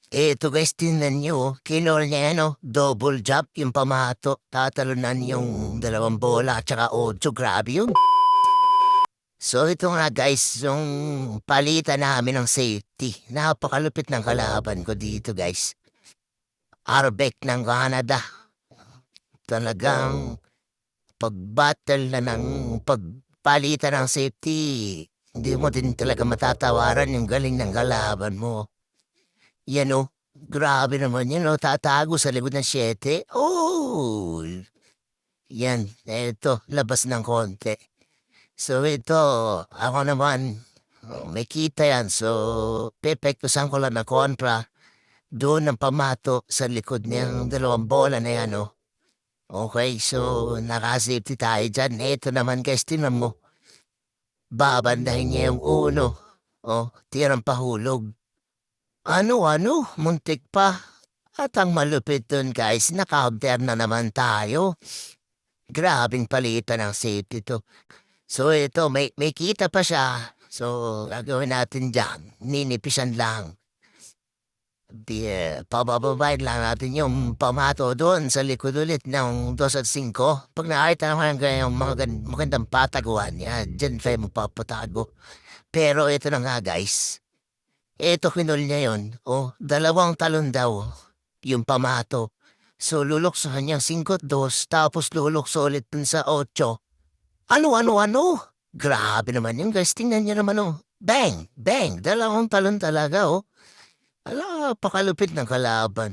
Eto guys, tingnan nyo, kinol niya yan, double jump yung pamato, tatalunan yung dalawang bola at saka otso, grabe yun. So ito nga guys, yung palitan namin ng safety. Napakalupit ng kalaban ko dito guys. Arbeck ng Canada. Talagang pag-battle na ng pagpalitan ng safety, hindi mo din talaga matatawaran yung galing ng kalaban mo. Yan grabe naman yan tatago sa likod ng 7. Oh! Yan, eto, labas ng konti. So ito, ako naman, may kita yan. So, pepektusan ko lang na kontra. Doon ang pamato sa likod ng dalawang bola na yan, Okay, so naka-safety tayo dyan. Ito naman guys, tingnan mo. Babandahin niya yung uno. Tirang pahulog. Ano, muntik pa. At ang malupit dun guys, naka-counter na naman tayo. Grabing palitan ng safety to. So ito, may kita pa siya. So, gagawin natin dyan. Ninipisan lang. Pabababayin lang natin yung pamato doon sa likod ulit ng 2 at 5. Pag nakita naman ng ganyang magandang pataguan, yan, dyan tayo magpapatago. Pero ito na nga guys, ito kinol niya yun. Dalawang talon daw yung pamato. So luluksohan niyang 5 at 2, tapos lulukso ulit dun sa 8. Ano? Grabe naman yung guys, tingnan niyo naman Bang! Bang! Dalawang talon talaga Ala, pakalupit ng kalaban.